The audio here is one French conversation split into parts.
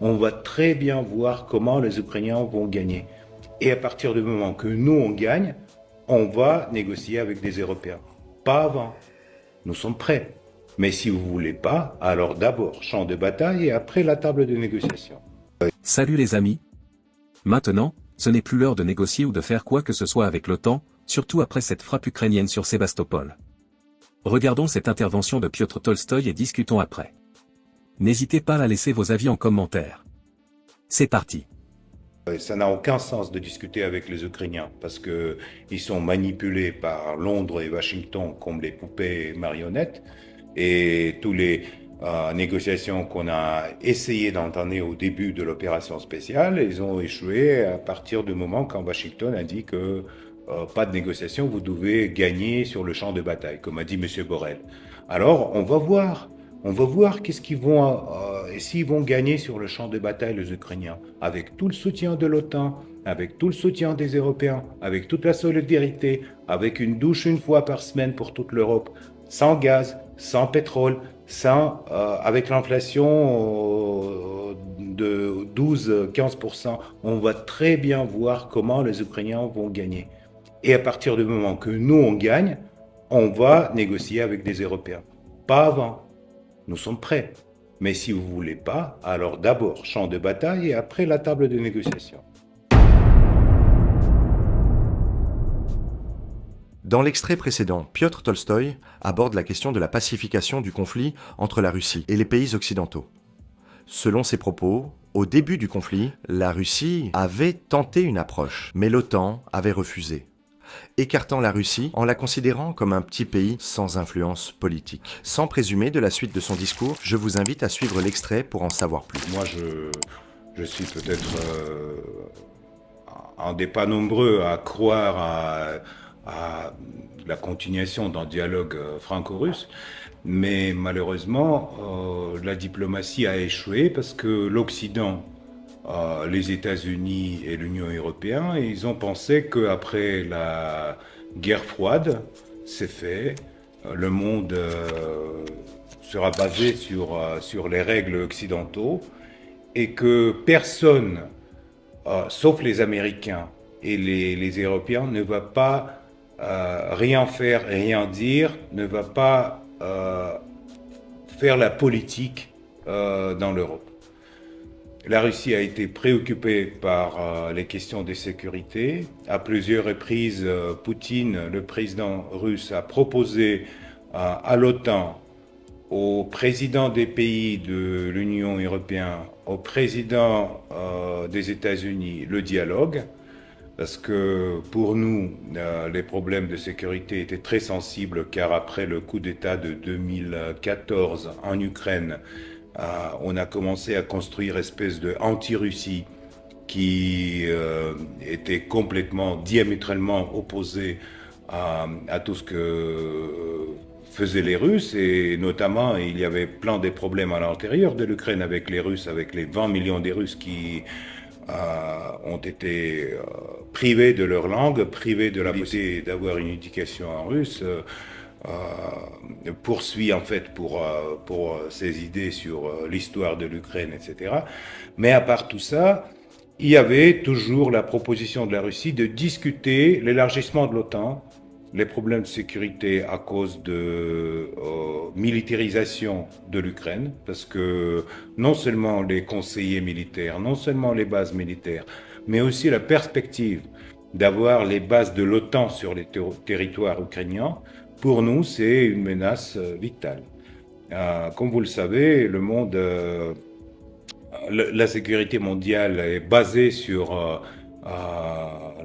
On va très bien voir comment les Ukrainiens vont gagner. Et à partir du moment que nous, on gagne, on va négocier avec des Européens. Pas avant. Nous sommes prêts. Mais si vous voulez pas, alors d'abord champ de bataille et après la table de négociation. Salut les amis. Maintenant, ce n'est plus l'heure de négocier ou de faire quoi que ce soit avec l'OTAN, surtout après cette frappe ukrainienne sur Sébastopol. Regardons cette intervention de Piotr Tolstoï et discutons après. N'hésitez pas à laisser vos avis en commentaire. C'est parti. Ça n'a aucun sens de discuter avec les Ukrainiens parce qu'ils sont manipulés par Londres et Washington comme les poupées marionnettes et tous les négociations qu'on a essayé d'entamer au début de l'opération spéciale, ils ont échoué à partir du moment quand Washington a dit que pas de négociation, vous devez gagner sur le champ de bataille, comme a dit M. Borrell. Alors, on va voir. On va voir qu'est-ce qu'ils vont, s'ils vont gagner sur le champ de bataille, les Ukrainiens, avec tout le soutien de l'OTAN, avec tout le soutien des Européens, avec toute la solidarité, avec une douche une fois par semaine pour toute l'Europe, sans gaz, sans pétrole, avec l'inflation de 12-15%. On va très bien voir comment les Ukrainiens vont gagner. Et à partir du moment que nous, on gagne, on va négocier avec des Européens. Pas avant. Nous sommes prêts. Mais si vous ne voulez pas, alors d'abord champ de bataille et après la table de négociation. Dans l'extrait précédent, Piotr Tolstoï aborde la question de la pacification du conflit entre la Russie et les pays occidentaux. Selon ses propos, au début du conflit, la Russie avait tenté une approche, mais l'OTAN avait refusé, écartant la Russie en la considérant comme un petit pays sans influence politique. Sans présumer de la suite de son discours, je vous invite à suivre l'extrait pour en savoir plus. Moi, je suis peut-être un des pas nombreux à croire à la continuation d'un dialogue franco-russe, mais malheureusement, la diplomatie a échoué parce que l'Occident, les États-Unis et l'Union européenne, ils ont pensé qu'après la guerre froide, c'est fait, le monde sera basé sur les règles occidentaux et que personne, sauf les Américains et les Européens, ne va pas rien faire, rien dire, ne va pas faire la politique dans l'Europe. La Russie a été préoccupée par les questions de sécurité. À plusieurs reprises, Poutine, le président russe, a proposé à l'OTAN, aux présidents des pays de l'Union européenne, aux présidents des États-Unis, le dialogue. Parce que pour nous, les problèmes de sécurité étaient très sensibles car après le coup d'État de 2014 en Ukraine, on a commencé à construire une espèce de anti-Russie qui était complètement, diamétralement opposé à tout ce que faisaient les Russes et notamment il y avait plein de problèmes à l'intérieur de l'Ukraine avec les Russes, avec les 20 millions de Russes qui ont été privés de leur langue, privés de la possibilité d'avoir une éducation en russe, poursuit en fait pour ses idées sur l'histoire de l'Ukraine, etc. Mais à part tout ça, il y avait toujours la proposition de la Russie de discuter l'élargissement de l'OTAN, les problèmes de sécurité à cause de militarisation de l'Ukraine, parce que non seulement les conseillers militaires, non seulement les bases militaires, mais aussi la perspective d'avoir les bases de l'OTAN sur les territoires ukrainiens, pour nous, c'est une menace vitale. Comme vous le savez, le monde, la sécurité mondiale est basée sur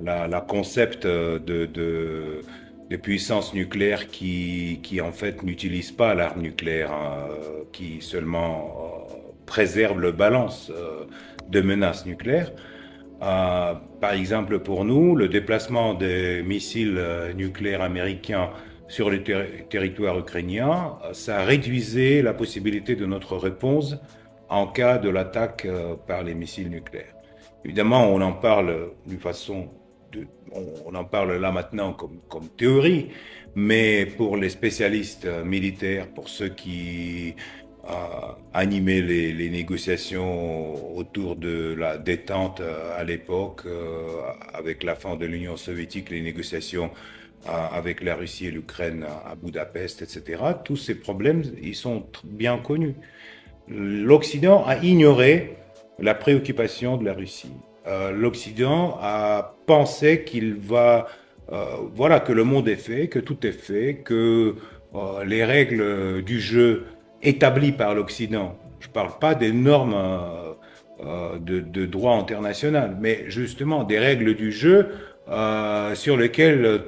la concept de puissances nucléaires qui en fait n'utilisent pas l'arme nucléaire, qui seulement préservent le balance de menaces nucléaires. Par exemple, pour nous, le déplacement des missiles nucléaires américains sur le territoire ukrainien, ça réduisait la possibilité de notre réponse en cas de l'attaque par les missiles nucléaires. Évidemment, on en parle d'une façon, on en parle là maintenant comme théorie, mais pour les spécialistes militaires, pour ceux qui animé les négociations autour de la détente à l'époque, avec la fin de l'Union soviétique, les négociations avec la Russie et l'Ukraine à Budapest, etc. Tous ces problèmes, ils sont bien connus. L'Occident a ignoré la préoccupation de la Russie. L'Occident a pensé que le monde est fait, que tout est fait, que les règles du jeu établies par l'Occident, je ne parle pas des normes de droit international, mais justement des règles du jeu sur lesquelles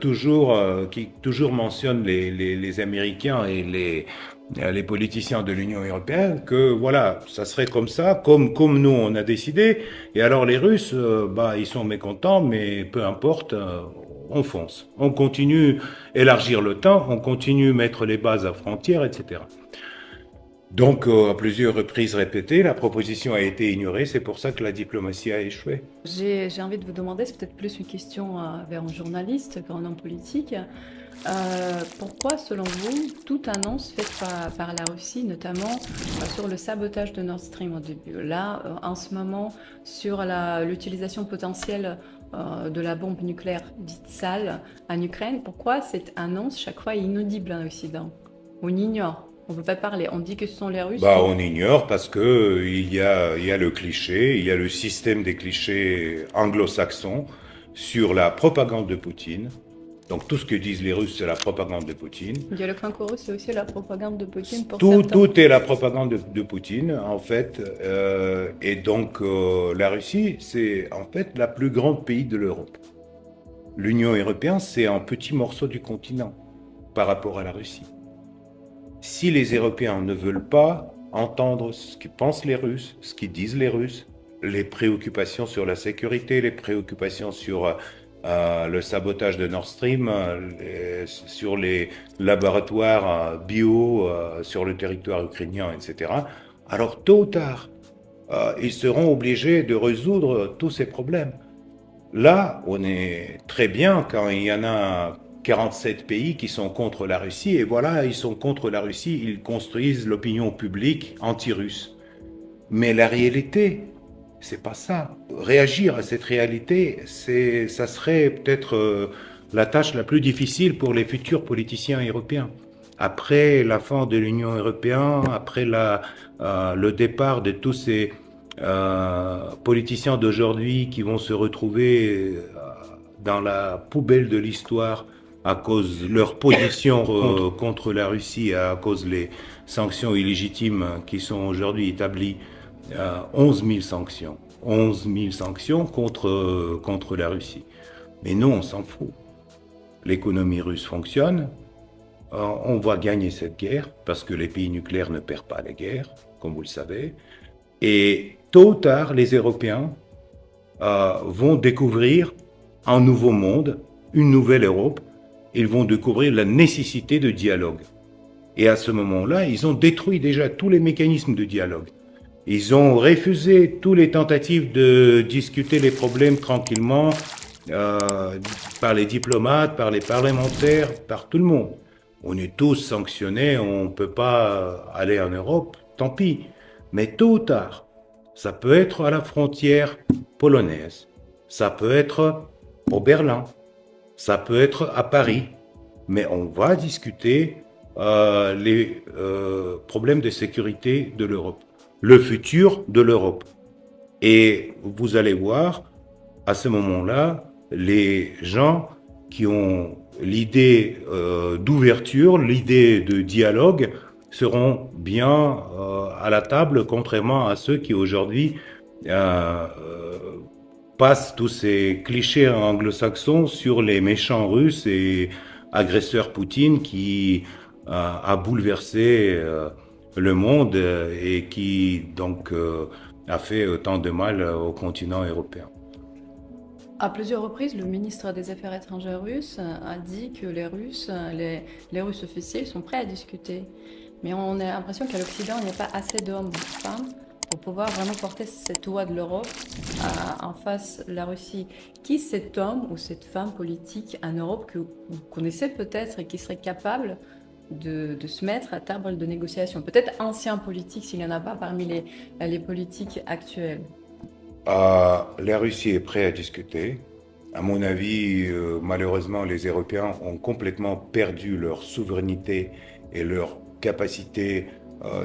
qui toujours mentionnent les Américains et les politiciens de l'Union européenne, que voilà, ça serait comme ça, comme nous on a décidé, et alors les Russes, ils sont mécontents, mais peu importe, on fonce. On continue élargir l'OTAN, on continue mettre les bases à frontières, etc. Donc, à plusieurs reprises répétées, la proposition a été ignorée, c'est pour ça que la diplomatie a échoué. J'ai envie de vous demander, c'est peut-être plus une question vers un journaliste qu'un homme politique. Pourquoi, selon vous, toute annonce faite par la Russie, notamment sur le sabotage de Nord Stream au début, là, en ce moment, sur l'utilisation potentielle de la bombe nucléaire dite sale en Ukraine, pourquoi cette annonce, chaque fois, est inaudible en Occident? On ignore. On ne peut pas parler. On dit que ce sont les Russes. On ignore parce que il y a le cliché, il y a le système des clichés anglo-saxons sur la propagande de Poutine. Donc tout ce que disent les Russes, c'est la propagande de Poutine. Le dialogue franco-russe, c'est aussi la propagande de Poutine pour tout est la propagande de Poutine, en fait. Et donc la Russie, c'est en fait la plus grande pays de l'Europe. L'Union européenne, c'est un petit morceau du continent par rapport à la Russie. Si les Européens ne veulent pas entendre ce que pensent les Russes, ce qu'ils disent les Russes, les préoccupations sur la sécurité, les préoccupations sur le sabotage de Nord Stream, sur les laboratoires bio sur le territoire ukrainien, etc., alors tôt ou tard, ils seront obligés de résoudre tous ces problèmes. Là, on est très bien quand il y en a 47 pays qui sont contre la Russie, et voilà, ils sont contre la Russie, ils construisent l'opinion publique anti-russe. Mais la réalité, c'est pas ça. Réagir à cette réalité, ça serait peut-être la tâche la plus difficile pour les futurs politiciens européens. Après la fin de l'Union européenne, après le départ de tous ces politiciens d'aujourd'hui qui vont se retrouver dans la poubelle de l'histoire à cause de leur position contre la Russie, à cause des sanctions illégitimes qui sont aujourd'hui établies, 11 000 sanctions. 11 000 sanctions contre la Russie. Mais non, on s'en fout. L'économie russe fonctionne. On va gagner cette guerre parce que les pays nucléaires ne perdent pas les guerres, comme vous le savez. Et tôt ou tard, les Européens vont découvrir un nouveau monde, une nouvelle Europe. Ils vont découvrir la nécessité de dialogue. Et à ce moment-là, ils ont détruit déjà tous les mécanismes de dialogue. Ils ont refusé toutes les tentatives de discuter les problèmes tranquillement par les diplomates, par les parlementaires, par tout le monde. On est tous sanctionnés, on ne peut pas aller en Europe, tant pis. Mais tôt ou tard, ça peut être à la frontière polonaise, ça peut être au Berlin, ça peut être à Paris, mais on va discuter les problèmes de sécurité de l'Europe, le futur de l'Europe. Et vous allez voir, à ce moment-là, les gens qui ont l'idée d'ouverture, l'idée de dialogue, seront bien à la table, contrairement à ceux qui aujourd'hui passent tous ces clichés anglo-saxons sur les méchants russes et agresseurs Poutine qui a bouleversé le monde et qui donc a fait autant de mal au continent européen. À plusieurs reprises, le ministre des Affaires étrangères russe a dit que les Russes officiels sont prêts à discuter. Mais on a l'impression qu'à l'Occident, il n'y a pas assez d'hommes ou de femmes pour pouvoir vraiment porter cette voix de l'Europe en face de la Russie. Qui est cet homme ou cette femme politique en Europe que vous connaissez peut-être et qui serait capable de se mettre à table de négociation? Peut-être anciens politiques, s'il n'y en a pas parmi les politiques actuels. La Russie est prête à discuter. À mon avis, malheureusement, les Européens ont complètement perdu leur souveraineté et leur capacité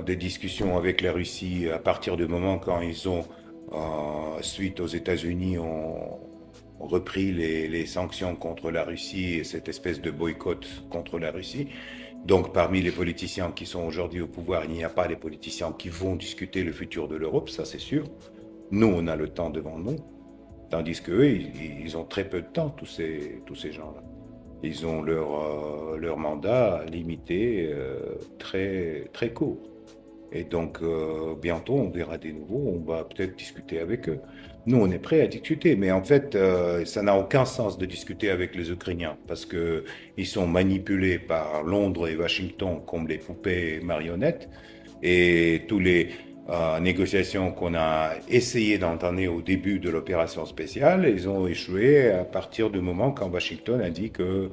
de discussion avec la Russie à partir du moment quand ils ont, suite aux États-Unis, ont repris les sanctions contre la Russie et cette espèce de boycott contre la Russie. Donc, parmi les politiciens qui sont aujourd'hui au pouvoir, il n'y a pas les politiciens qui vont discuter le futur de l'Europe, ça c'est sûr. Nous, on a le temps devant nous, tandis qu'eux, ils ont très peu de temps, tous ces gens-là. Ils ont leur mandat limité, très, très court. Et donc, bientôt, on verra des nouveaux, on va peut-être discuter avec eux. Nous, on est prêts à discuter, mais en fait, ça n'a aucun sens de discuter avec les Ukrainiens, parce qu'ils sont manipulés par Londres et Washington comme les poupées marionnettes, et tous les négociations qu'on a essayé d'entamer au début de l'opération spéciale, ils ont échoué à partir du moment quand Washington a dit que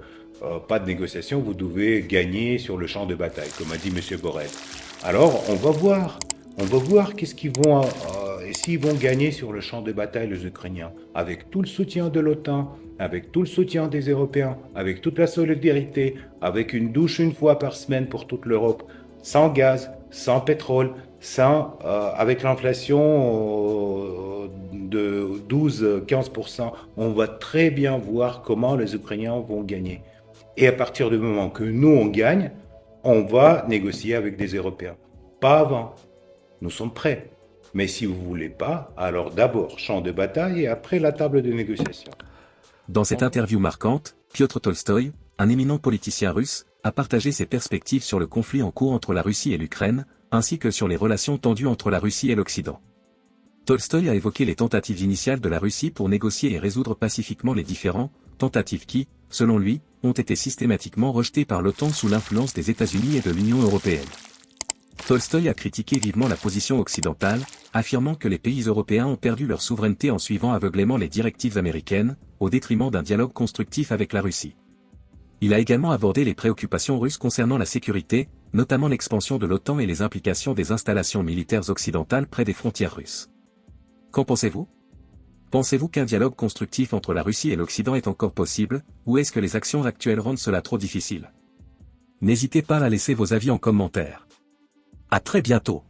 pas de négociation, vous devez gagner sur le champ de bataille, comme a dit M. Borrell. Alors, on va voir qu'est-ce qu'ils vont, s'ils vont gagner sur le champ de bataille, les Ukrainiens, avec tout le soutien de l'OTAN, avec tout le soutien des Européens, avec toute la solidarité, avec une douche une fois par semaine pour toute l'Europe, sans gaz, sans pétrole, avec l'inflation de 12-15%, on va très bien voir comment les Ukrainiens vont gagner. Et à partir du moment que nous, on gagne, on va négocier avec des Européens. Pas avant. Nous sommes prêts. Mais si vous ne voulez pas, alors d'abord champ de bataille et après la table de négociation. Dans cette interview marquante, Piotr Tolstoï, un éminent politicien russe, a partagé ses perspectives sur le conflit en cours entre la Russie et l'Ukraine, ainsi que sur les relations tendues entre la Russie et l'Occident. Tolstoï a évoqué les tentatives initiales de la Russie pour négocier et résoudre pacifiquement les différends, tentatives qui, selon lui, ont été systématiquement rejetées par l'OTAN sous l'influence des États-Unis et de l'Union européenne. Tolstoï a critiqué vivement la position occidentale, affirmant que les pays européens ont perdu leur souveraineté en suivant aveuglément les directives américaines, au détriment d'un dialogue constructif avec la Russie. Il a également abordé les préoccupations russes concernant la sécurité, notamment l'expansion de l'OTAN et les implications des installations militaires occidentales près des frontières russes. Qu'en pensez-vous ? Pensez-vous qu'un dialogue constructif entre la Russie et l'Occident est encore possible, ou est-ce que les actions actuelles rendent cela trop difficile ? N'hésitez pas à laisser vos avis en commentaire. À très bientôt.